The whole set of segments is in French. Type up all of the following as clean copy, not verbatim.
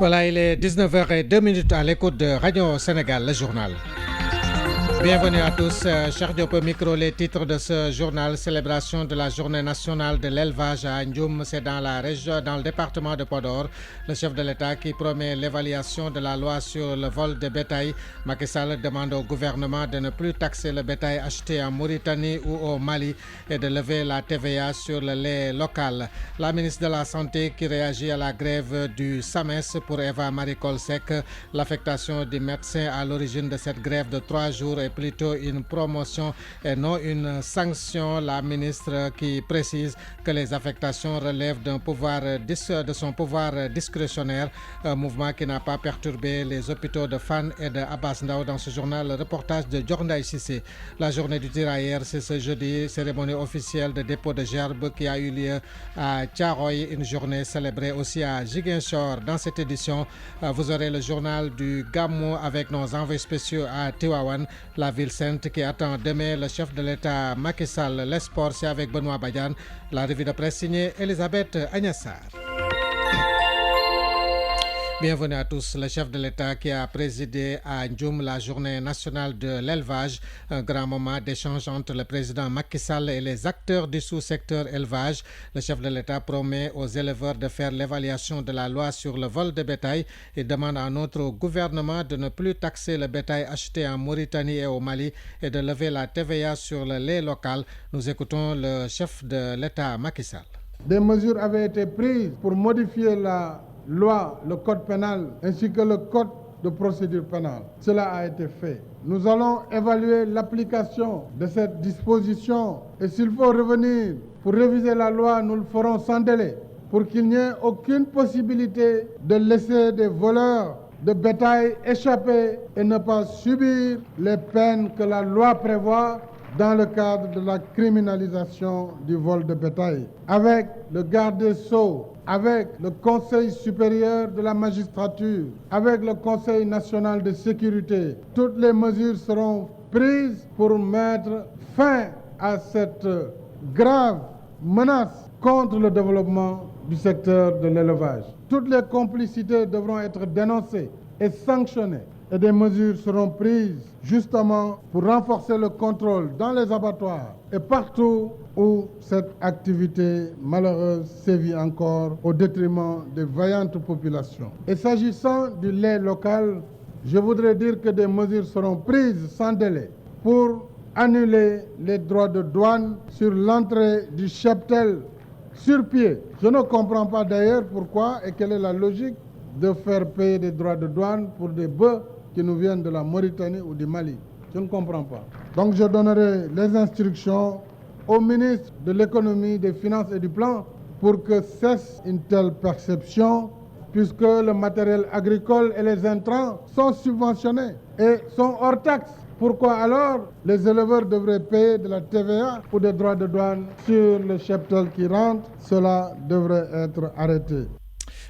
Voilà, il est 19h02 à l'écoute de Radio Sénégal, le journal. Bienvenue à tous. Cher Diop, micro, les titres de ce journal. Célébration de la journée nationale de l'élevage à Ndioum, c'est dans la région, dans le département de Podor. Le chef de l'État qui promet l'évaluation de la loi sur le vol de bétail. Macky Sall demande au gouvernement de ne plus taxer le bétail acheté en Mauritanie ou au Mali et de lever la TVA sur le lait local. La ministre de la Santé qui réagit à la grève du SAMES pour Eva Marie Coll Seck. L'affectation du médecin à l'origine de cette grève de 3 jours est plutôt une promotion et non une sanction. La ministre qui précise que les affectations relèvent de son pouvoir discrétionnaire, un mouvement qui n'a pas perturbé les hôpitaux de Fann et de Abass Ndao. Dans ce journal, le reportage de Diorndaye Cissé. La journée du tirailleur, c'est ce jeudi, cérémonie officielle de dépôt de gerbes qui a eu lieu à Thiaroye, une journée célébrée aussi à Ziguinchor. Dans cette édition, vous aurez le journal du Gamou avec nos envoyés spéciaux à Tivaouane, la ville sainte qui attend demain le chef de l'État Macky Sall. Les sports, c'est avec Benoît Badiane. La revue de presse signée Elisabeth Agnassar. Bienvenue à tous. Le chef de l'État qui a présidé à Ndioum la journée nationale de l'élevage, un grand moment d'échange entre le président Macky Sall et les acteurs du sous-secteur élevage. Le chef de l'État promet aux éleveurs de faire l'évaluation de la loi sur le vol de bétail et demande à notre gouvernement de ne plus taxer le bétail acheté en Mauritanie et au Mali et de lever la TVA sur le lait local. Nous écoutons le chef de l'État Macky Sall. Des mesures avaient été prises pour modifier la loi, le code pénal, ainsi que le code de procédure pénale. Cela a été fait. Nous allons évaluer l'application de cette disposition et s'il faut revenir pour réviser la loi, nous le ferons sans délai pour qu'il n'y ait aucune possibilité de laisser des voleurs de bétail échapper et ne pas subir les peines que la loi prévoit dans le cadre de la criminalisation du vol de bétail. Avec le garde des Sceaux, avec le Conseil supérieur de la magistrature, avec le Conseil national de sécurité, toutes les mesures seront prises pour mettre fin à cette grave menace contre le développement du secteur de l'élevage. Toutes les complicités devront être dénoncées et sanctionnées. Et des mesures seront prises justement pour renforcer le contrôle dans les abattoirs et partout où cette activité malheureuse sévit encore au détriment des vaillantes populations. Et s'agissant du lait local, je voudrais dire que des mesures seront prises sans délai pour annuler les droits de douane sur l'entrée du cheptel sur pied. Je ne comprends pas d'ailleurs pourquoi et quelle est la logique de faire payer des droits de douane pour des bœufs qui nous viennent de la Mauritanie ou du Mali. Je ne comprends pas. Donc je donnerai les instructions au ministre de l'économie, des finances et du plan pour que cesse une telle perception puisque le matériel agricole et les intrants sont subventionnés et sont hors taxe. Pourquoi alors les éleveurs devraient payer de la TVA ou des droits de douane sur le cheptel qui rentre? Cela devrait être arrêté.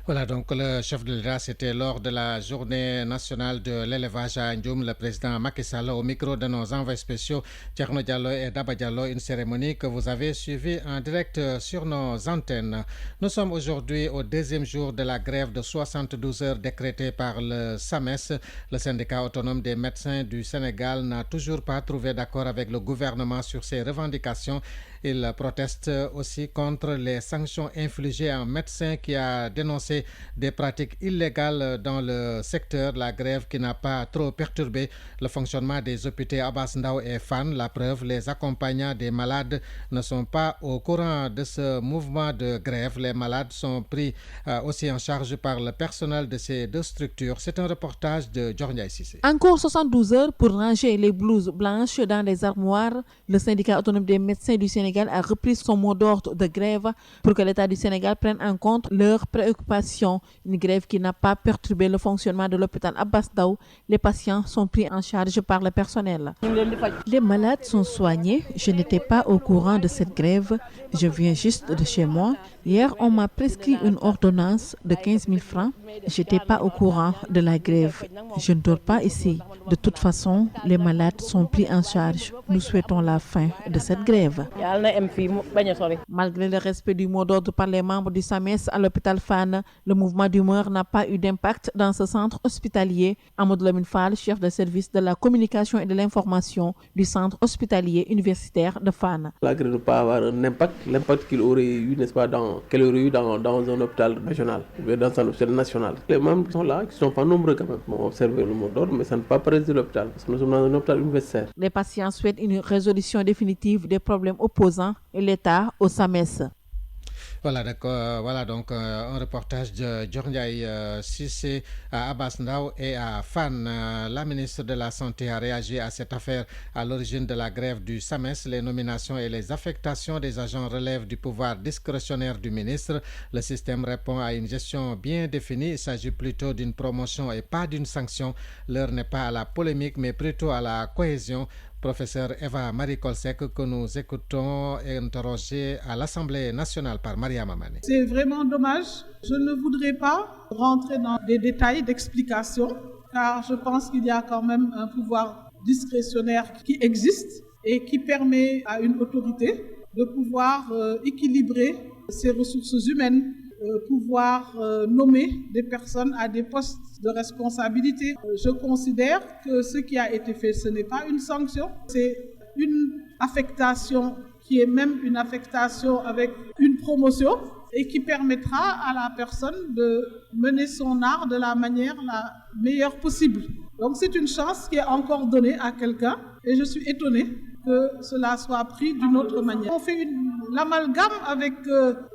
Voilà donc le chef de l'État, c'était lors de la journée nationale de l'élevage à Ndioum, le président Macky Sall au micro de nos envoyés spéciaux Thierno Diallo et Daba Diallo, une cérémonie que vous avez suivie en direct sur nos antennes. Nous sommes aujourd'hui au deuxième jour de la grève de 72 heures décrétée par le SAMES. Le syndicat autonome des médecins du Sénégal n'a toujours pas trouvé d'accord avec le gouvernement sur ses revendications. Il proteste aussi contre les sanctions infligées à un médecin qui a dénoncé des pratiques illégales dans le secteur. La grève qui n'a pas trop perturbé le fonctionnement des hôpitaux Abass Ndao et Fann. La preuve, les accompagnants des malades ne sont pas au courant de ce mouvement de grève. Les malades sont pris aussi en charge par le personnel de ces deux structures. C'est un reportage de Diorndaye Cissé. Encore 72 heures pour ranger les blouses blanches dans les armoires. Le syndicat autonome des médecins du Sénégal a repris son mot d'ordre de grève pour que l'État du Sénégal prenne en compte leurs préoccupations. Une grève qui n'a pas perturbé le fonctionnement de l'hôpital Abass Ndao. Les patients sont pris en charge par le personnel. Les malades sont soignés. Je n'étais pas au courant de cette grève. Je viens juste de chez moi. Hier, on m'a prescrit une ordonnance de 15 000 francs. Je n'étais pas au courant de la grève. Je ne dors pas ici. De toute façon, les malades sont pris en charge. Nous souhaitons la fin de cette grève. Malgré le respect du mot d'ordre par les membres du SAMES à l'hôpital Fann, le mouvement d'humeur n'a pas eu d'impact dans ce centre hospitalier. Amadou Lamine Fall, chef de service de la communication et de l'information du centre hospitalier universitaire de Fann. Malgré ne pas avoir un impact, l'impact qu'il aurait eu, n'est-ce pas, qu'elle aurait eu dans un hôpital régional ou dans un hôpital national. Les membres qui sont là, qui ne sont pas nombreux quand même, ont observé le mot d'ordre, mais ça ne pas parler de l'hôpital, parce que nous sommes dans un hôpital universitaire. Les patients souhaitent une résolution définitive des problèmes opposants et l'État au SAMES. Voilà, d'accord. Voilà donc un reportage de Djorndiaï Sissé à Abass Ndao et à Fann. La ministre de la Santé a réagi à cette affaire à l'origine de la grève du SAMES. Les nominations et les affectations des agents relèvent du pouvoir discrétionnaire du ministre. Le système répond à une gestion bien définie. Il s'agit plutôt d'une promotion et pas d'une sanction. L'heure n'est pas à la polémique, mais plutôt à la cohésion. Professeur Eva Marie Kolsek, que nous écoutons interrogée à l'Assemblée nationale par Maria Mamane. C'est vraiment dommage. Je ne voudrais pas rentrer dans des détails d'explication, car je pense qu'il y a quand même un pouvoir discrétionnaire qui existe et qui permet à une autorité de pouvoir équilibrer ses ressources humaines, pouvoir nommer des personnes à des postes de responsabilité. Je considère que ce qui a été fait, ce n'est pas une sanction, c'est une affectation qui est même une affectation avec une promotion et qui permettra à la personne de mener son art de la manière la meilleure possible. Donc c'est une chance qui est encore donnée à quelqu'un et je suis étonnée que cela soit pris d'une autre manière. On fait l'amalgame avec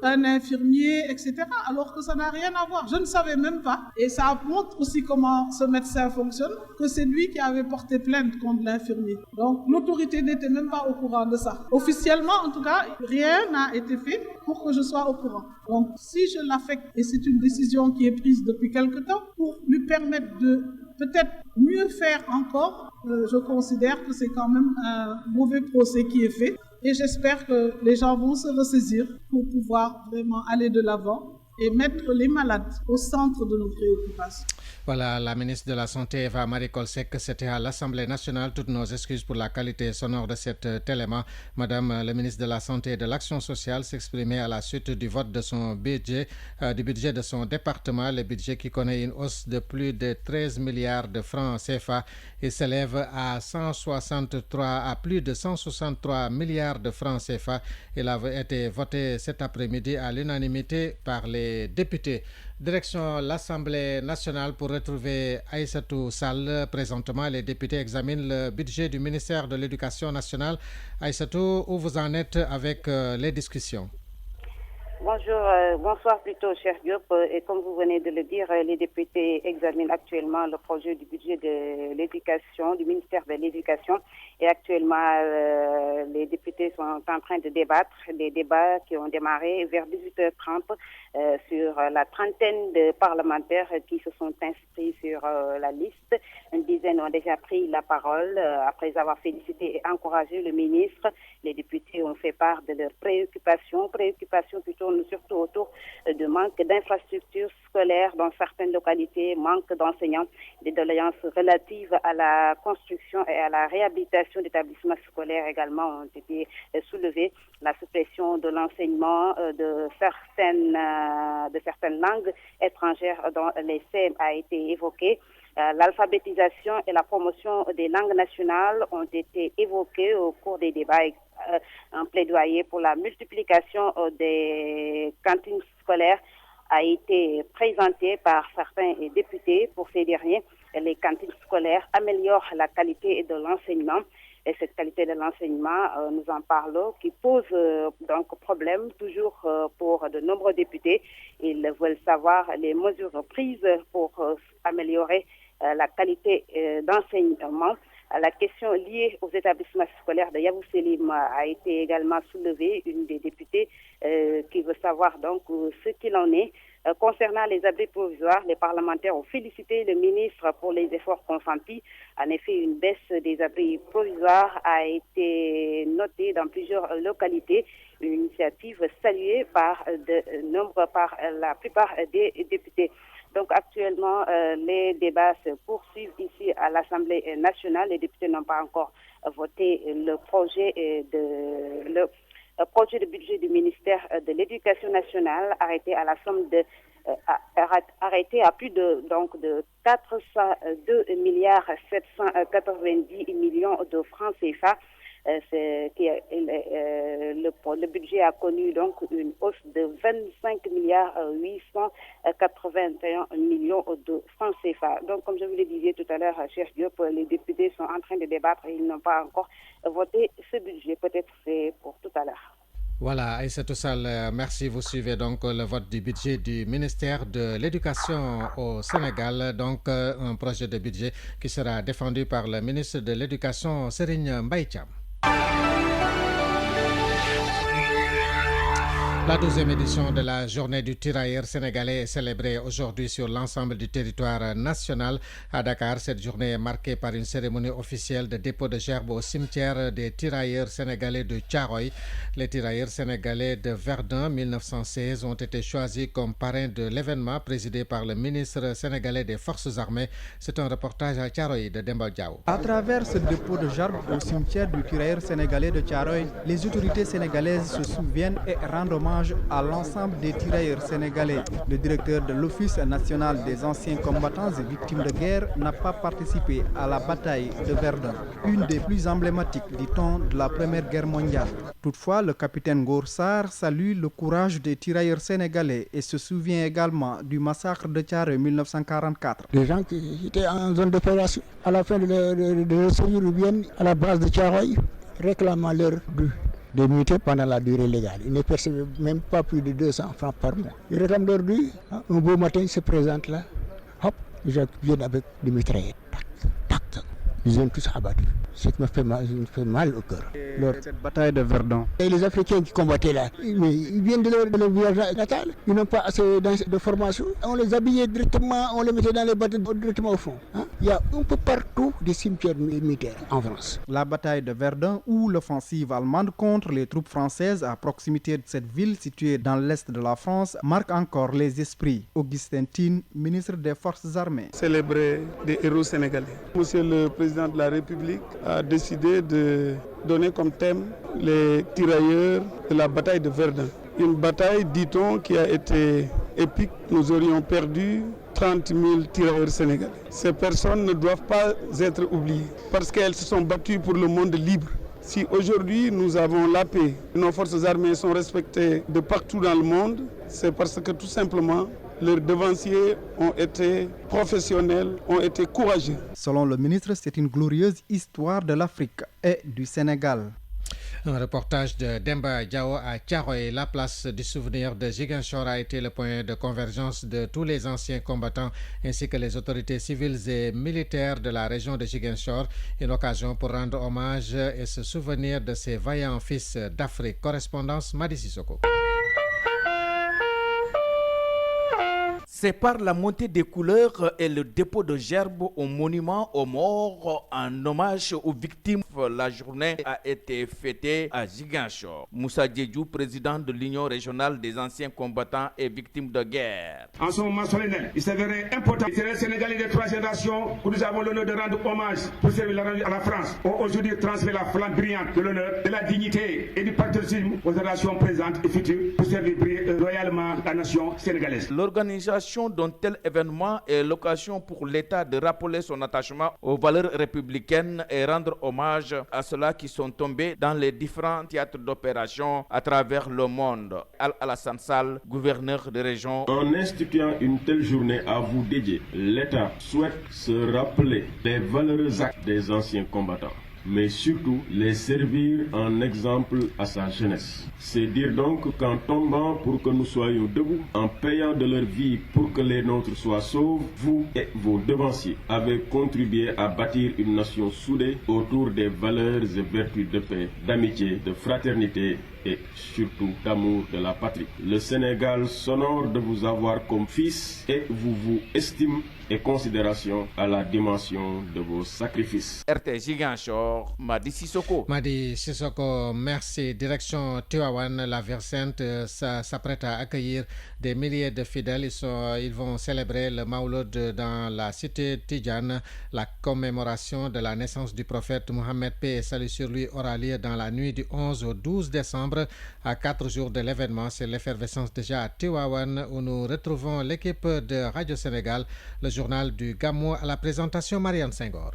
un infirmier, etc., alors que ça n'a rien à voir. Je ne savais même pas. Et ça montre aussi comment ce médecin fonctionne, que c'est lui qui avait porté plainte contre l'infirmier. Donc l'autorité n'était même pas au courant de ça. Officiellement, en tout cas, rien n'a été fait pour que je sois au courant. Donc si je l'affecte, et c'est une décision qui est prise depuis quelque temps, pour lui permettre de peut-être mieux faire encore, je considère que c'est quand même un mauvais procès qui est fait et j'espère que les gens vont se ressaisir pour pouvoir vraiment aller de l'avant et mettre les malades au centre de nos préoccupations. Voilà, la ministre de la Santé, Eva Marie Kolsek, c'était à l'Assemblée nationale. Toutes nos excuses pour la qualité sonore de cet élément. Madame le ministre de la Santé et de l'Action sociale s'exprimait à la suite du vote de son budget, du budget de son département, le budget qui connaît une hausse de plus de 13 milliards de francs CFA. Il s'élève à plus de 163 milliards de francs CFA. Il avait été voté cet après-midi à l'unanimité par les députés. Direction l'Assemblée nationale pour retrouver Aïssatou Sall. Présentement, les députés examinent le budget du ministère de l'Éducation nationale. Aïssatou, où vous en êtes avec les discussions? Bonsoir plutôt, cher Diop. Et comme vous venez de le dire, les députés examinent actuellement le projet du budget de l'éducation, du ministère de l'Éducation. Et actuellement, les députés sont en train de débattre. Des débats qui ont démarré vers 18h30 sur la trentaine de parlementaires qui se sont inscrits sur la liste. Une dizaine ont déjà pris la parole après avoir félicité et encouragé le ministre. Les députés ont fait part de leurs préoccupations qui tournent surtout autour de manque d'infrastructures scolaires dans certaines localités, manque d'enseignants, des doléances relatives à la construction et à la réhabilitation d'établissements scolaires également ont été soulevées. La suppression de l'enseignement de certaines langues étrangères dans les CEM a été évoquée. L'alphabétisation et la promotion des langues nationales ont été évoquées au cours des débats. Un plaidoyer pour la multiplication des cantines scolaires a été présenté par certains députés. Pour ces derniers, les cantines scolaires améliorent la qualité de l'enseignement. Et cette qualité de l'enseignement, nous en parlons, qui pose donc problème toujours pour de nombreux députés. Ils veulent savoir les mesures prises pour améliorer la qualité d'enseignement. La question liée aux établissements scolaires de Yavuz Selim a été également soulevée. Une des députées qui veut savoir donc ce qu'il en est. Concernant les abris provisoires, les parlementaires ont félicité le ministre pour les efforts consentis. En effet, une baisse des abris provisoires a été notée dans plusieurs localités. Une initiative saluée par la plupart des députés. Donc actuellement, les débats se poursuivent ici à l'Assemblée nationale. Les députés n'ont pas encore voté le projet projet de budget du ministère de l'Éducation nationale arrêté à la somme de arrêté à plus de 402 milliards 790 millions de francs CFA. Le budget a connu donc une hausse de 25 milliards 881 millions de francs CFA. Donc, comme je vous le disais tout à l'heure, cher Diop, les députés sont en train de débattre et ils n'ont pas encore voté ce budget. Peut-être c'est pour tout à l'heure. Voilà, Aïssatou Sall, merci. Vous suivez donc le vote du budget du ministère de l'Éducation au Sénégal. Donc, un projet de budget qui sera défendu par le ministre de l'Éducation, Serigne Mbaye Thiam. La 12e édition de la journée du tirailleur sénégalais est célébrée aujourd'hui sur l'ensemble du territoire national. À Dakar, cette journée est marquée par une cérémonie officielle de dépôt de gerbes au cimetière des tirailleurs sénégalais de Thiaroye. Les tirailleurs sénégalais de Verdun 1916 ont été choisis comme parrains de l'événement présidé par le ministre sénégalais des Forces armées. C'est un reportage à Thiaroye de Demba Diaw. À travers ce dépôt de gerbes au cimetière du tirailleur sénégalais de Thiaroye, les autorités sénégalaises se souviennent et rendent hommage à l'ensemble des tirailleurs sénégalais. Le directeur de l'Office national des anciens combattants et victimes de guerre n'a pas participé à la bataille de Verdun, une des plus emblématiques, dit-on, de la Première Guerre mondiale. Toutefois, le capitaine Ngor Sarr salue le courage des tirailleurs sénégalais et se souvient également du massacre de Thiaroye 1944. Les gens qui étaient en zone d'opération, à la fin de leur séjour, viennent à la base de Thiaroye réclamant leur dû de mutuelle pendant la durée légale. Ils ne percevaient même pas plus de 200 francs par mois. Ils réclament leur dû. Un beau matin, ils se présentent là. Hop, les gens viennent avec des mitraillettes. Tac, tac. Ils ont tous abattu. Ce qui me fait mal au cœur. Cette bataille de Verdun. Et les Africains qui combattaient là, ils viennent de leur village natal. Ils n'ont pas assez de formation. On les habillait directement, on les mettait dans les bateaux directement au fond. Il y a un peu partout des cimetières militaires en France. La bataille de Verdun ou l'offensive allemande contre les troupes françaises à proximité de cette ville située dans l'est de la France marque encore les esprits. Augustin Tine, ministre des Forces armées. Célébrer des héros sénégalais. Monsieur le président de la République a décidé de donner comme thème les tirailleurs de la bataille de Verdun. Une bataille, dit-on, qui a été épique. Nous aurions perdu 30 000 tirailleurs sénégalais. Ces personnes ne doivent pas être oubliées parce qu'elles se sont battues pour le monde libre. Si aujourd'hui nous avons la paix, nos forces armées sont respectées de partout dans le monde, c'est parce que tout simplement leurs devanciers ont été professionnels, ont été courageux. Selon le ministre, c'est une glorieuse histoire de l'Afrique et du Sénégal. Un reportage de Demba Diaw à Thiaroye. La place du souvenir de Ziguinchor a été le point de convergence de tous les anciens combattants ainsi que les autorités civiles et militaires de la région de Ziguinchor. Une occasion pour rendre hommage et se souvenir de ces vaillants fils d'Afrique. Correspondance Madi Sissoko. C'est par la montée des couleurs et le dépôt de gerbes au monument aux morts en hommage aux victimes. La journée a été fêtée à Ziguinchor. Moussa Diédhiou, président de l'Union régionale des anciens combattants et victimes de guerre. En ce moment solennel, il s'avérait important. C'est les Sénégalais de 3 générations que nous avons l'honneur de rendre hommage pour servir à la France. Aujourd'hui, transmet la flamme brillante de l'honneur, de la dignité et du patriotisme aux générations présentes et futures pour servir royalement la nation sénégalaise. L'organisation d'un tel événement est l'occasion pour l'État de rappeler son attachement aux valeurs républicaines et rendre hommage à ceux-là qui sont tombés dans les différents théâtres d'opération à travers le monde. Al-Alassane Sall, gouverneur de région. En instituant une telle journée à vous dédier, l'État souhaite se rappeler des valeureux actes des anciens combattants, mais surtout les servir en exemple à sa jeunesse. C'est dire donc qu'en tombant pour que nous soyons debout, en payant de leur vie pour que les nôtres soient saufs, vous et vos devanciers avez contribué à bâtir une nation soudée autour des valeurs et vertus de paix, d'amitié, de fraternité et surtout d'amour de la patrie. Le Sénégal s'honore de vous avoir comme fils et vous estime et considération à la dimension de vos sacrifices. RT Ziguinchor, Madi Sissoko. Madi Sissoko, merci. Direction Tivaouane, la Versainte s'apprête à accueillir des milliers de fidèles. Ils vont célébrer le Mawlud dans la cité Tidjane. La commémoration de la naissance du prophète Mohammed, paix et salut sur lui, aura lieu dans la nuit du 11 au 12 décembre. décembre. À 4 jours de l'événement, c'est l'effervescence déjà à Tivaouane où nous retrouvons l'équipe de Radio Sénégal, le journal du Gamou à la présentation Marianne Senghor.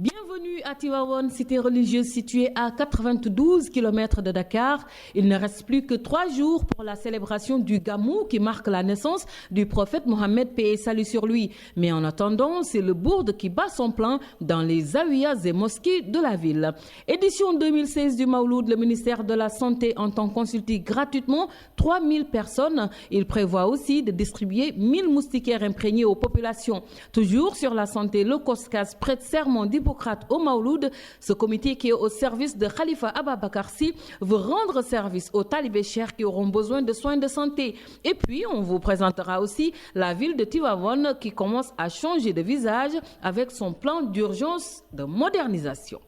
Bienvenue à Tivaouane, cité religieuse située à 92 km de Dakar. Il ne reste plus que 3 jours pour la célébration du Gamou qui marque la naissance du prophète Mohammed, paix et salut sur lui. Mais en attendant, c'est le bourde qui bat son plein dans les zawiyas et mosquées de la ville. Édition 2016 du Mawloud, le ministère de la Santé entend consulter gratuitement 3000 personnes. Il prévoit aussi de distribuer 1000 moustiquaires imprégnés aux populations. Toujours sur la santé, le COSCAS prête serment d'Hippocrate au Mawloud. Ce comité qui est au service de Khalifa Ababakar Sy veut rendre service aux talibés chers qui auront besoin de soins de santé. Et puis, on vous présentera aussi la ville de Tivaouane qui commence à changer de visage avec son plan d'urgence de modernisation.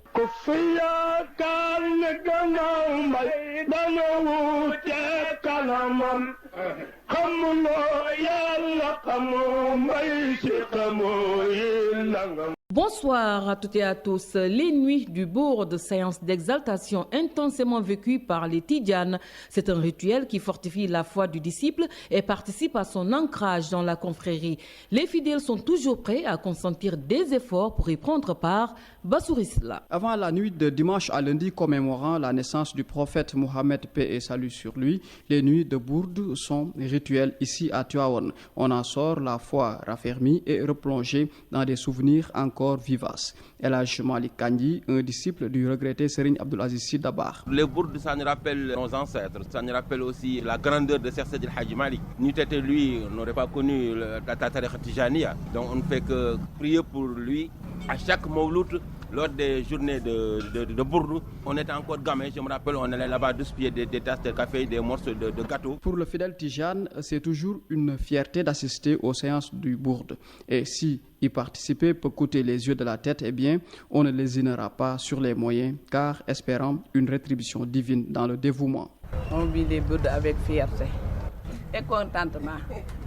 Bonsoir à toutes et à tous. Les nuits du bourde, séance d'exaltation intensément vécue par les Tidjanes. C'est un rituel qui fortifie la foi du disciple et participe à son ancrage dans la confrérie. Les fidèles sont toujours prêts à consentir des efforts pour y prendre part. Bassourisla. Avant la nuit de dimanche à lundi commémorant la naissance du prophète Mohammed, paix et salut sur lui, les nuits de bourde sont rituelles ici à Tivaouane. On en sort la foi raffermie et replongée dans des souvenirs encore vivaces. El Hadj Malick Kandji, un disciple du regretté Serigne Abdoul Aziz Sy Dabakh. Les bourdes, ça nous rappelle nos ancêtres, ça nous rappelle aussi la grandeur de Cheikh Seydi El Hadji Malick. N'eût été lui, on n'aurait pas connu la tariqa Tijaniya. Donc on ne fait que prier pour lui à chaque mawloud. Lors des journées de bourde, on était encore gamin, je me rappelle, on allait là-bas douce-pieds des tasses de café, des morceaux de gâteau. Pour le fidèle Tijane, c'est toujours une fierté d'assister aux séances du bourde. Et si y participer peut coûter les yeux de la tête, eh bien, on ne lésinera pas sur les moyens, car espérant une rétribution divine dans le dévouement. On vit les bourdes avec fierté et contentement,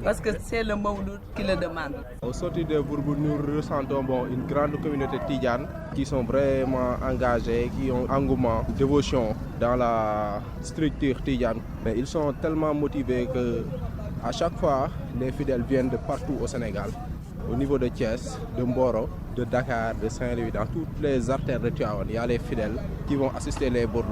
parce que c'est le Mawloud qui le demande. Au sortir des bourdes, nous ressentons une grande communauté tidjane qui sont vraiment engagés, qui ont engouement, dévotion dans la structure tidjane. Mais ils sont tellement motivés que à chaque fois, les fidèles viennent de partout au Sénégal. Au niveau de Thiès, de Mboro, de Dakar, de Saint-Louis, dans toutes les artères de Tivaouane, il y a les fidèles qui vont assister les bourdes.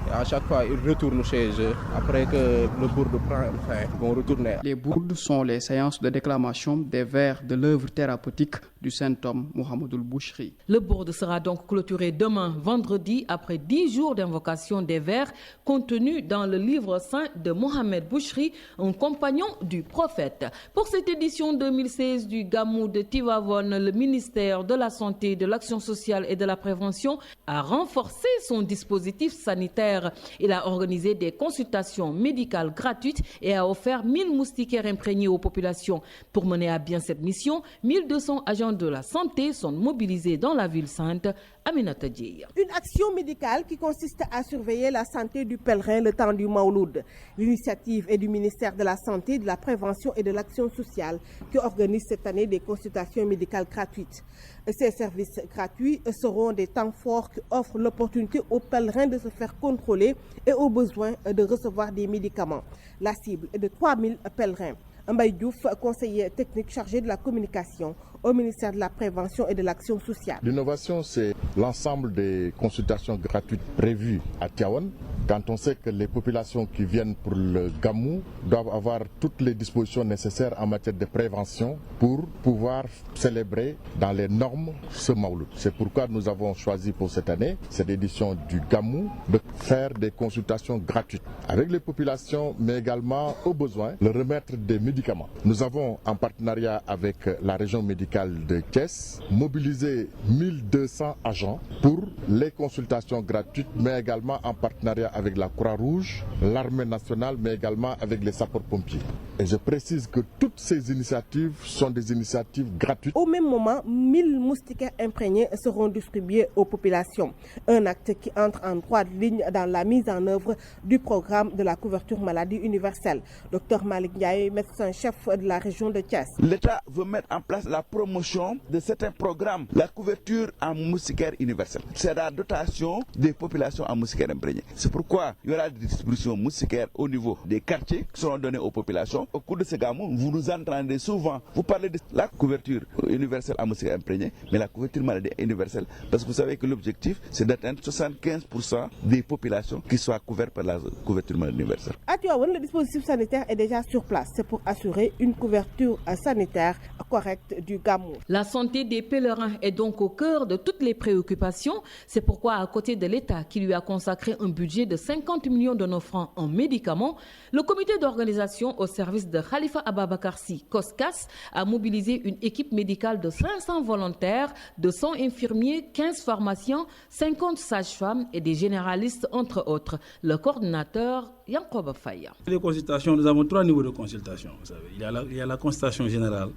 Et à chaque fois, ils retournent chez eux. Après que le bourde prend fin, ils vont retourner. Les bourdes sont les séances de déclamation des vers de l'œuvre thérapeutique du saint homme Mohamedou Bouchri. Le bourde sera donc clôturé demain, vendredi, après 10 jours d'invocation des vers contenus dans le livre saint de Mohamed Bouchri, un compagnon du prophète. Pour cette édition 2016 du Gamou de Tivaouane, le ministère de la Santé, de l'Action sociale et de la Prévention a renforcé son dispositif sanitaire. Il a organisé des consultations médicales gratuites et a offert 1000 moustiquaires imprégnés aux populations. Pour mener à bien cette mission, 1200 agents de la santé sont mobilisés dans la ville sainte. Aminata Dieye. Une action médicale qui consiste à surveiller la santé du pèlerin le temps du Mawloud. L'initiative est du ministère de la Santé, de la Prévention et de l'Action sociale qui organise cette année des consultations médicales gratuites. Ces services gratuits seront des temps forts qui offrent l'opportunité aux pèlerins de se faire contrôler et au besoin de recevoir des médicaments. La cible est de 3000 pèlerins. Mbaye Diouf, conseiller technique chargé de la communication au ministère de la Prévention et de l'Action sociale. L'innovation, c'est l'ensemble des consultations gratuites prévues à Tivaouane. Quand on sait que les populations qui viennent pour le Gamou doivent avoir toutes les dispositions nécessaires en matière de prévention pour pouvoir célébrer dans les normes ce Mawloud. C'est pourquoi nous avons choisi pour cette année, cette édition du Gamou, de faire des consultations gratuites avec les populations, mais également au besoin, leur remettre des médicaments. Nous avons en partenariat avec la région médicale médicale de Thiès, mobiliser 1200 agents pour les consultations gratuites, mais également en partenariat avec la Croix-Rouge, l'armée nationale, mais également avec les sapeurs-pompiers. Et je précise que toutes ces initiatives sont des initiatives gratuites. Au même moment, 1000 moustiquaires imprégnés seront distribués aux populations. Un acte qui entre en droite ligne dans la mise en œuvre du programme de la couverture maladie universelle. Dr Malik Ndiaye, médecin-chef de la région de Thiès. L'État veut mettre en place la promotion de certains programmes. La couverture en moustiquaire universelle, c'est la dotation des populations en moustiquaire imprégné. C'est pourquoi il y aura des distributions moustiquaires au niveau des quartiers qui seront données aux populations. Au cours de ce gamou, vous nous entendez souvent, vous parlez de la couverture universelle en moustiquaire imprégné, mais la couverture maladie universelle, parce que vous savez que l'objectif, c'est d'atteindre 75% des populations qui soient couvertes par la couverture maladie universelle. À Tivaouane, le dispositif sanitaire est déjà sur place. C'est pour assurer une couverture sanitaire correcte du gamou. La santé des pèlerins est donc au cœur de toutes les préoccupations. C'est pourquoi, à côté de l'État qui lui a consacré un budget de 50 millions de nos francs en médicaments, le comité d'organisation au service de Khalifa Ababakar Sy, COSCAS, a mobilisé une équipe médicale de 500 volontaires, 200 infirmiers, 15 pharmaciens, 50 sages-femmes et des généralistes, entre autres. Le coordinateur, Yankoba Faya. Les consultations, nous avons 3 niveaux de consultation. Vous savez. Il y a la consultation générale,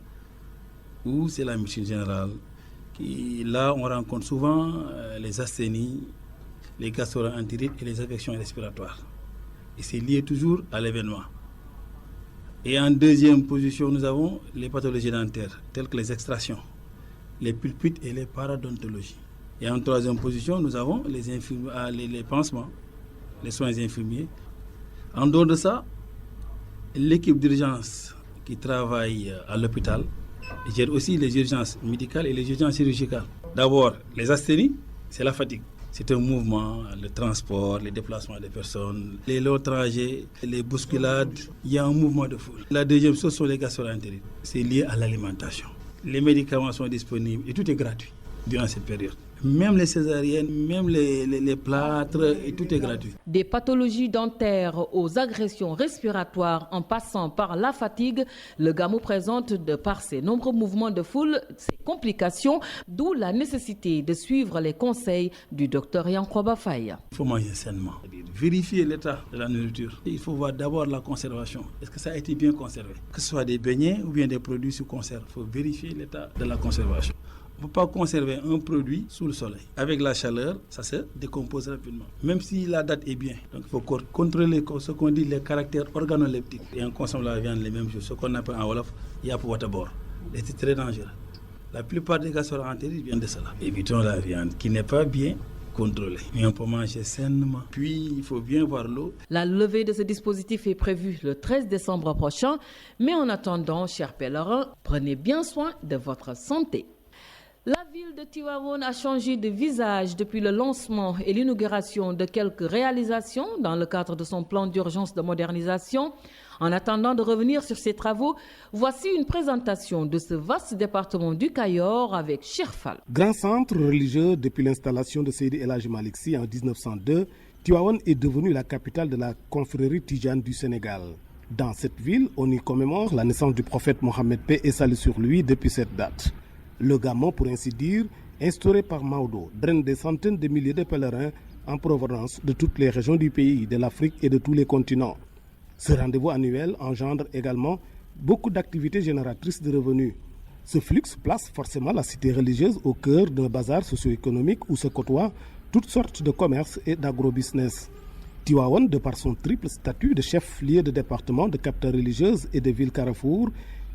où c'est la médecine générale. Là, on rencontre souvent les asthénies, les gastro-entérites et les infections respiratoires. Et c'est lié toujours à l'événement. Et en deuxième position, nous avons les pathologies dentaires, telles que les extractions, les pulpites et les paradontologies. Et en troisième position, nous avons les pansements, les soins infirmiers. En dehors de ça, l'équipe d'urgence qui travaille à l'hôpital gère aussi les urgences médicales et les urgences chirurgicales. D'abord, les asthénies, c'est la fatigue. C'est un mouvement, le transport, les déplacements des personnes, les longs trajets, les bousculades. Il y a un mouvement de foule. La deuxième chose sont les gastro-entérites. C'est lié à l'alimentation. Les médicaments sont disponibles et tout est gratuit durant cette période. Même les césariennes, même les plâtres, et tout est gratuit. Des pathologies dentaires aux agressions respiratoires en passant par la fatigue, le gamou présente de par ses nombreux mouvements de foule ses complications, d'où la nécessité de suivre les conseils du docteur Yankoba Faya. Il faut manger sainement, vérifier l'état de la nourriture. Il faut voir d'abord la conservation. Est-ce que ça a été bien conservé? Que ce soit des beignets ou bien des produits sous conserve, il faut vérifier l'état de la conservation. On ne peut pas conserver un produit sous le soleil. Avec la chaleur, ça se décompose rapidement. Même si la date est bien. Donc il faut contrôler ce qu'on dit les caractères organoleptiques. Et on consomme la viande les mêmes jours. Ce qu'on appelle en Wolof, Yapu Watabor. Et c'est très dangereux. La plupart des gastro-entérites viennent de cela. Évitons la viande qui n'est pas bien contrôlée. Mais on peut manger sainement. Puis il faut bien voir l'eau. La levée de ce dispositif est prévue le 13 décembre prochain. Mais en attendant, chers pèlerins, prenez bien soin de votre santé. La ville de Tivaouane a changé de visage depuis le lancement et l'inauguration de quelques réalisations dans le cadre de son plan d'urgence de modernisation. En attendant de revenir sur ces travaux, voici une présentation de ce vaste département du Cayor avec Chirfal. Grand centre religieux depuis l'installation de Seydi El Hadji Malick Sy en 1902, Tivaouane est devenue la capitale de la confrérie Tidjane du Sénégal. Dans cette ville, on y commémore la naissance du prophète Mohammed, paix et salut sur lui, depuis cette date. Le gamou, pour ainsi dire, instauré par Maodo, draine des centaines de milliers de pèlerins en provenance de toutes les régions du pays, de l'Afrique et de tous les continents. Ce rendez-vous annuel engendre également beaucoup d'activités génératrices de revenus. Ce flux place forcément la cité religieuse au cœur d'un bazar socio-économique où se côtoient toutes sortes de commerces et d'agro-business. Tivaouane, de par son triple statut de chef-lieu de département, de capitale religieuse et de ville carrefour,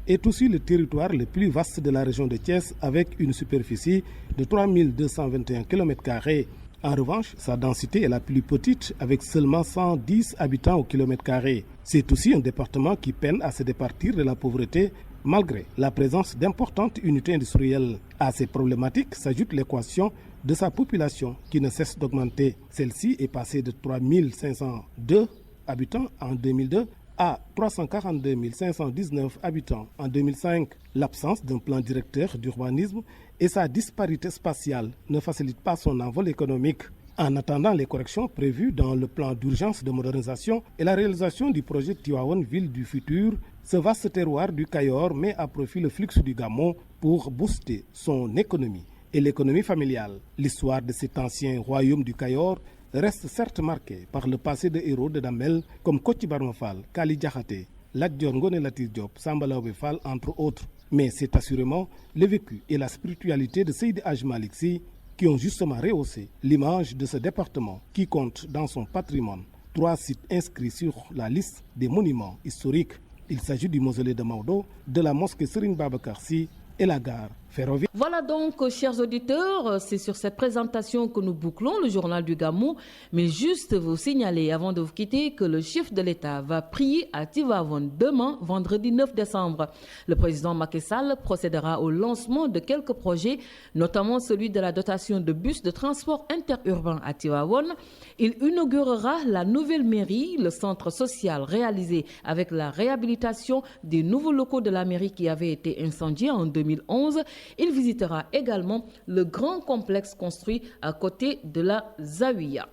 est aussi le territoire le plus vaste de la région de Thiès avec une superficie de 3221 km². En revanche, sa densité est la plus petite avec seulement 110 habitants au km². C'est aussi un département qui peine à se départir de la pauvreté malgré la présence d'importantes unités industrielles. À ces problématiques s'ajoute l'équation de sa population qui ne cesse d'augmenter. Celle-ci est passée de 3502 habitants en 2002 à 342 519 habitants en 2005. L'absence d'un plan directeur d'urbanisme et sa disparité spatiale ne facilitent pas son envol économique. En attendant les corrections prévues dans le plan d'urgence de modernisation et la réalisation du projet Tivaouane Ville du futur, Ce vaste terroir du Cayor met à profit le flux du Gamou pour booster son économie et l'économie familiale. L'histoire de cet ancien royaume du Cayor reste certes marquée par le passé de héros de Damel comme Koti Barma Fall, Kali Diakhaté, Lat Dior Ngoné Latyr Diop, Samba Laobé Fall, entre autres. Mais c'est assurément le vécu et la spiritualité de Seydi Hadji Malick Sy qui ont justement rehaussé l'image de ce département qui compte dans son patrimoine 3 sites inscrits sur la liste des monuments historiques. Il s'agit du mausolée de Maodo, de la mosquée Serigne Babacar Sy et la gare ferroviaire. Voilà donc, chers auditeurs, c'est sur cette présentation que nous bouclons le journal du Gamou. Mais juste vous signaler, avant de vous quitter, que le chef de l'État va prier à Tivaouane demain, vendredi 9 décembre. Le président Macky Sall procédera au lancement de quelques projets, notamment celui de la dotation de bus de transport interurbain à Tivaouane. Il inaugurera la nouvelle mairie, le centre social réalisé avec la réhabilitation des nouveaux locaux de la mairie qui avaient été incendiés en 2011. Il visitera également le grand complexe construit à côté de la Zawiya.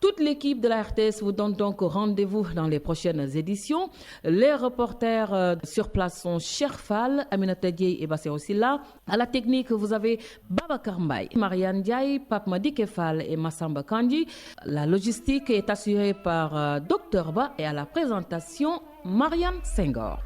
Toute l'équipe de la RTS vous donne donc rendez-vous dans les prochaines éditions. Les reporters sur place sont Cherfal, Aminata Dieye et Bassirou Silla. À la technique, vous avez Babacar Mbaye, Marianne Diaye, Pape Madické Fall et Massamba Kandji. La logistique est assurée par Dr Ba et à la présentation, Marianne Senghor.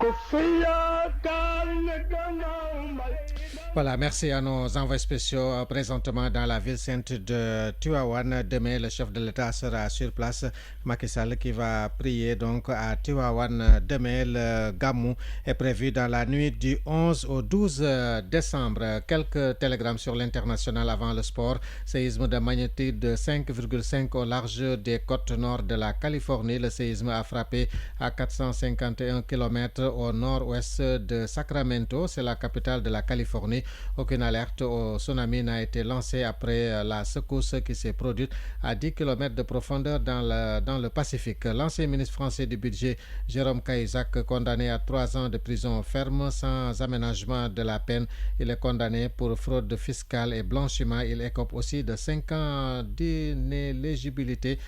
Voilà, merci à nos envoyés spéciaux présentement dans la ville sainte de Tivaouane. Demain, le chef de l'État sera sur place, Macky Sall, qui va prier donc à Tivaouane. Demain, le Gamou est prévu dans la nuit du 11 au 12 décembre. Quelques télégrammes sur l'international avant le sport. Séisme de magnitude de 5,5 au large des côtes nord de la Californie. Le séisme a frappé à 451 km au nord-ouest de Sacramento. C'est la capitale de la Californie. Aucune alerte au tsunami n'a été lancée après la secousse qui s'est produite à 10 km de profondeur dans le Pacifique. L'ancien ministre français du budget, Jérôme Cahuzac, condamné à 3 ans de prison ferme sans aménagement de la peine. Il est condamné pour fraude fiscale et blanchiment. Il écope aussi de 5 ans d'inéligibilité.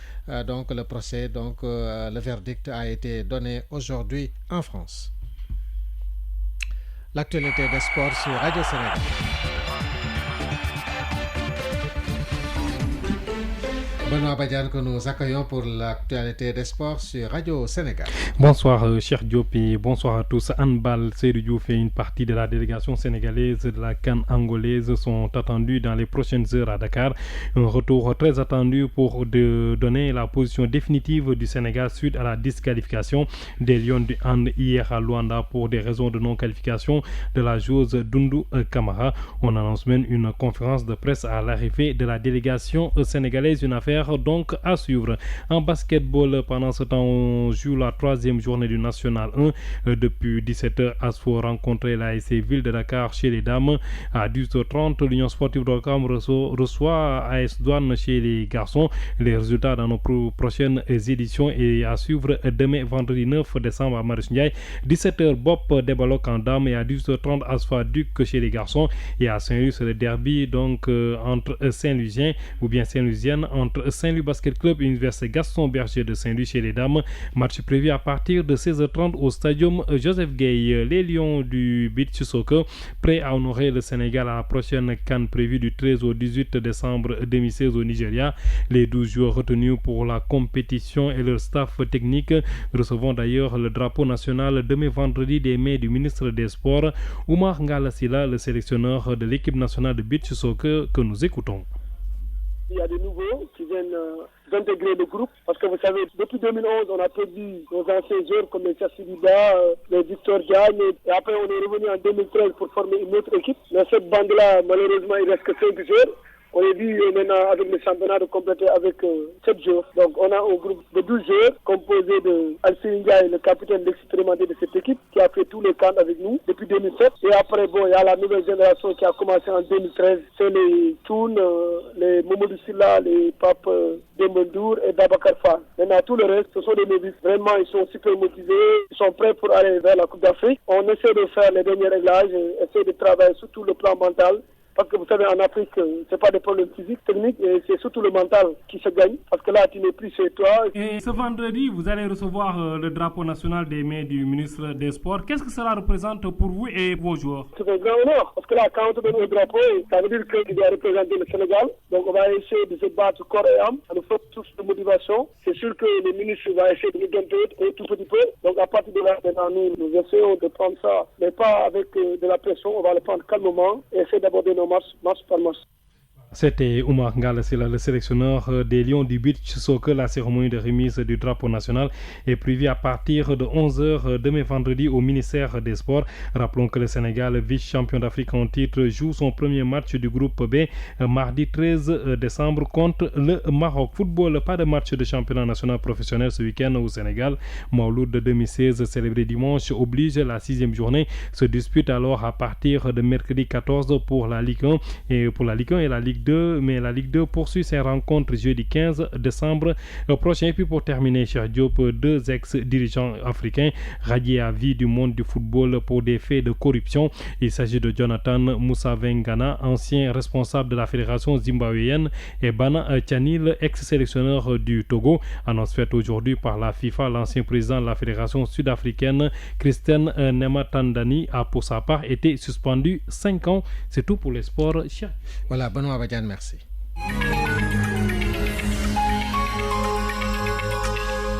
Donc le procès, le verdict a été donné aujourd'hui en France. L'actualité des sports sur Radio Sénégal. Benoît Badiane que nous accueillons pour l'actualité des sports sur Radio Sénégal. Bonsoir Cheikh Diop et bonsoir à tous. Handball, Seydou Diouf et une partie de la délégation sénégalaise de la CAN angolaise sont attendus dans les prochaines heures à Dakar. Un retour très attendu pour donner la position définitive du Sénégal suite à la disqualification des Lions du Hand hier à Luanda pour des raisons de non-qualification de la joueuse Doundou Kamara. On annonce même une conférence de presse à l'arrivée de la délégation sénégalaise, une affaire donc à suivre. En basketball, pendant ce temps, on joue la 3e journée du National 1. Depuis 17h, ASFO rencontrait la ASC Ville de Dakar chez les dames. À 18h30, l'Union Sportive d'Ouakam reçoit AS Douane chez les garçons. Les résultats dans nos prochaines éditions et à suivre demain vendredi 9 décembre à Marius Ndiaye. 17h, Bop Débaloc en dames et à 18h30, ASFA Duc chez les garçons. Et à Saint-Louis, c'est le derby donc entre Saint-Louisiens ou bien Saint-Louisiennes entre Saint-Louis Basket Club et Université Gaston Berger de Saint-Louis chez les dames. Match prévu à partir de 16h30 au stadium Joseph Gueye. Les Lions du beach soccer prêts à honorer le Sénégal à la prochaine CAN prévue du 13 au 18 décembre 2016 au Nigeria. Les 12 joueurs retenus pour la compétition et leur staff technique recevront d'ailleurs le drapeau national demain vendredi des mains du ministre des Sports, Oumar Ngalla Sylla, le sélectionneur de l'équipe nationale de beach soccer que nous écoutons. Il y a des nouveaux qui viennent d'intégrer le groupe parce que vous savez, depuis 2011, on a perdu nos anciens joueurs comme les Chassibida, les Victor Diagne et après on est revenu en 2013 pour former une autre équipe. Mais cette bande-là, malheureusement, il reste que 5 joueurs. On est dû maintenant avec le championnat de compléter avec 7 joueurs. Donc on a un groupe de 12 joueurs composé de Alcine Ndiaye, le capitaine expérimenté de cette équipe qui a fait tous les camps avec nous depuis 2007. Et après, il y a la nouvelle génération qui a commencé en 2013. C'est les Toun, les Momodou Silla, les Pape Demendour et Dabakar Fall. Maintenant tout le reste, ce sont des novices. Vraiment, ils sont super motivés. Ils sont prêts pour aller vers la Coupe d'Afrique. On essaie de faire les derniers réglages, essayer de travailler sur tout le plan mental Parce que vous savez, en Afrique, c'est pas des problèmes physiques, techniques, et c'est surtout le mental qui se gagne. Parce que là, tu n'es plus chez toi. Et ce vendredi, vous allez recevoir le drapeau national des mains du ministre des Sports. Qu'est-ce que cela représente pour vous et vos joueurs? C'est un grand honneur. Parce que là, quand on te donne le drapeau, ça veut dire qu'il doit représenter le Sénégal. Donc, on va essayer de se battre corps et âme. Ça nous fait tous de motivation. C'est sûr que le ministre va essayer de nous donner un tout petit peu. Donc, à partir de là, maintenant, nous essayons de prendre ça, mais pas avec de la pression. On va le prendre calmement et essayer d'aborder nos matchs par match. C'était Oumar Ngalla, le sélectionneur des Lions du beach soccer. La cérémonie de remise du drapeau national est prévue à partir de 11h demain vendredi au ministère des Sports. Rappelons que le Sénégal, vice-champion d'Afrique en titre, joue son premier match du groupe B mardi 13 décembre contre le Maroc. Football, pas de match de championnat national professionnel ce week-end au Sénégal. Mawlud de 2016 célébré dimanche oblige. La 6e journée se dispute alors à partir de mercredi 14 pour la Ligue 1 et la Ligue 2, mais la Ligue 2 poursuit ses rencontres jeudi 15 décembre prochain. Et puis pour terminer, Cheikh Diop, 2 ex-dirigeants africains radiés à vie du monde du football pour des faits de corruption. Il s'agit de Jonathan Moussa Vengana, ancien responsable de la fédération zimbabwéenne, et Bana Tchanil, ex-sélectionneur du Togo. Annonce faite aujourd'hui par la FIFA. L'ancien président de la fédération sud-africaine, Christian Nematandani, a pour sa part été suspendu 5 ans. C'est tout pour les sports. Voilà, Benoît Badian, merci.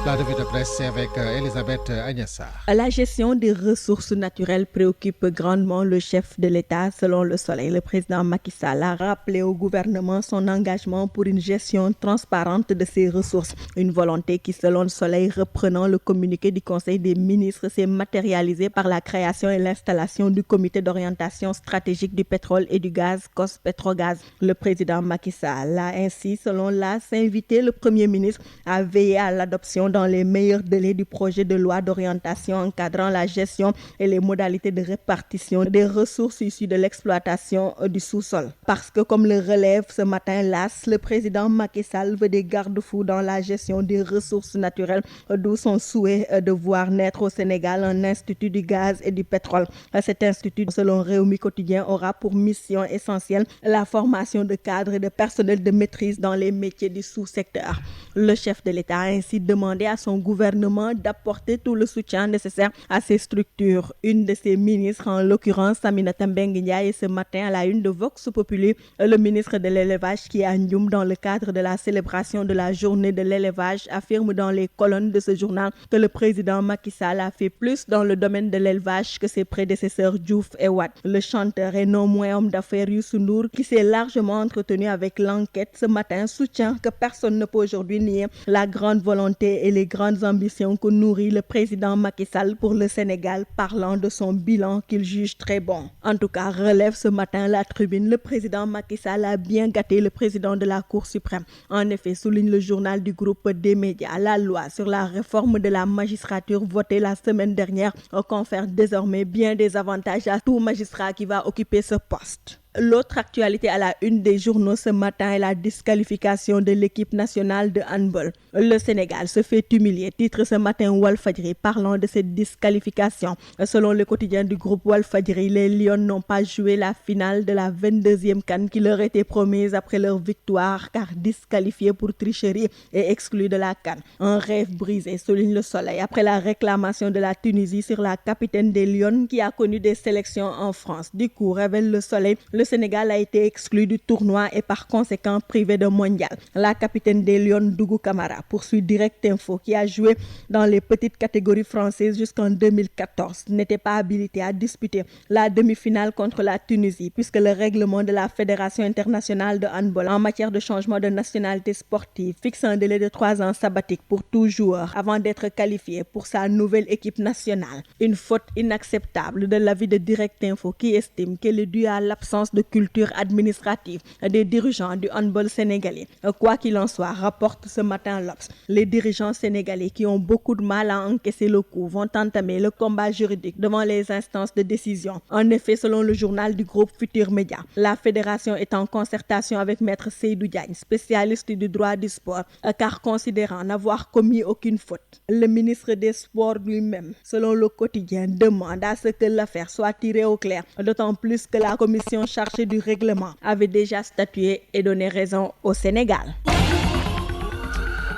La revue de presse, c'est avec Elisabeth Agnassa. La gestion des ressources naturelles préoccupe grandement le chef de l'État, selon Le Soleil. Le président Macky Sall a rappelé au gouvernement son engagement pour une gestion transparente de ces ressources. Une volonté qui, selon Le Soleil, reprenant le communiqué du Conseil des ministres, s'est matérialisée par la création et l'installation du comité d'orientation stratégique du pétrole et du gaz, COS-Petrogaz. Le président Macky Sall a ainsi, selon l'AS, invité le Premier ministre à veiller à l'adoption dans les meilleurs délais du projet de loi d'orientation encadrant la gestion et les modalités de répartition des ressources issues de l'exploitation du sous-sol. Parce que, comme le relève ce matin l'AS, le président Macky Sall veut des garde-fous dans la gestion des ressources naturelles, d'où son souhait de voir naître au Sénégal un institut du gaz et du pétrole. Cet institut, selon Réumi Quotidien, aura pour mission essentielle la formation de cadres et de personnel de maîtrise dans les métiers du sous-secteur. Le chef de l'État a ainsi demandé à son gouvernement d'apporter tout le soutien nécessaire à ces structures. Une de ses ministres, en l'occurrence Aminata Mbengue Ndiaye, ce matin à la une de Vox Populi, le ministre de l'élevage qui est à Ndioum dans le cadre de la célébration de la journée de l'élevage, affirme dans les colonnes de ce journal que le président Macky Sall a fait plus dans le domaine de l'élevage que ses prédécesseurs Diouf et Wade. Le chanteur et non moins homme d'affaires Youssou Ndour, qui s'est largement entretenu avec l'enquête ce matin, soutient que personne ne peut aujourd'hui nier la grande volonté et les grandes ambitions que nourrit le président Macky Sall pour le Sénégal, parlant de son bilan qu'il juge très bon. En tout cas, relève ce matin la Tribune, le président Macky Sall a bien gâté le président de la Cour suprême. En effet, souligne le journal du groupe des médias, la loi sur la réforme de la magistrature votée la semaine dernière confère désormais bien des avantages à tout magistrat qui va occuper ce poste. L'autre actualité à la une des journaux ce matin est la disqualification de l'équipe nationale de handball. Le Sénégal se fait humilier, titre ce matin Walfadjri, parlant de cette disqualification. Selon le quotidien du groupe Walfadjri, les Lions n'ont pas joué la finale de la 22e CAN qui leur était promise après leur victoire, car disqualifiés pour tricherie et exclus de la CAN. Un rêve brisé, souligne Le Soleil, après la réclamation de la Tunisie sur la capitaine des Lions qui a connu des sélections en France. Du coup, révèle Le Soleil, le Sénégal a été exclu du tournoi et par conséquent privé de mondial. La capitaine des Lions, Dougou Camara, poursuit Direct Info, qui a joué dans les petites catégories françaises jusqu'en 2014, n'était pas habilitée à disputer la demi-finale contre la Tunisie, puisque le règlement de la Fédération internationale de handball en matière de changement de nationalité sportive fixe un délai de 3 ans sabbatique pour tout joueur avant d'être qualifié pour sa nouvelle équipe nationale. Une faute inacceptable de l'avis de Direct Info, qui estime qu'elle est due à l'absence de culture administrative des dirigeants du handball sénégalais. Quoi qu'il en soit, rapporte ce matin l'Obs, les dirigeants sénégalais qui ont beaucoup de mal à encaisser le coup vont entamer le combat juridique devant les instances de décision. En effet, selon le journal du groupe Futur Média, la fédération est en concertation avec Maître Seydou Diagne, spécialiste du droit du sport, car considérant n'avoir commis aucune faute. Le ministre des Sports lui-même, selon le quotidien, demande à ce que l'affaire soit tirée au clair, d'autant plus que la commission chargée chargé du règlement avait déjà statué et donné raison au Sénégal.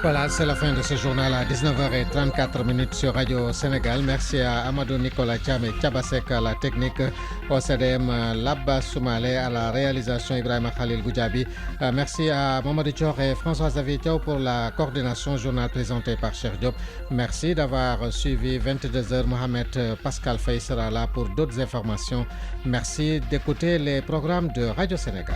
Voilà, c'est la fin de ce journal à 19h34 sur Radio Sénégal. Merci à Amadou Nicolas Thiam et Tchabasek à la technique, au CDM Labba Soumalé à la réalisation, Ibrahim Khalil Goudjabi. Merci à Mamadou Thior et François-Xavier Thiaw pour la coordination journal présenté par Cheikh Diop. Merci d'avoir suivi 22h. Mohamed Pascal Faye sera là pour d'autres informations. Merci d'écouter les programmes de Radio Sénégal.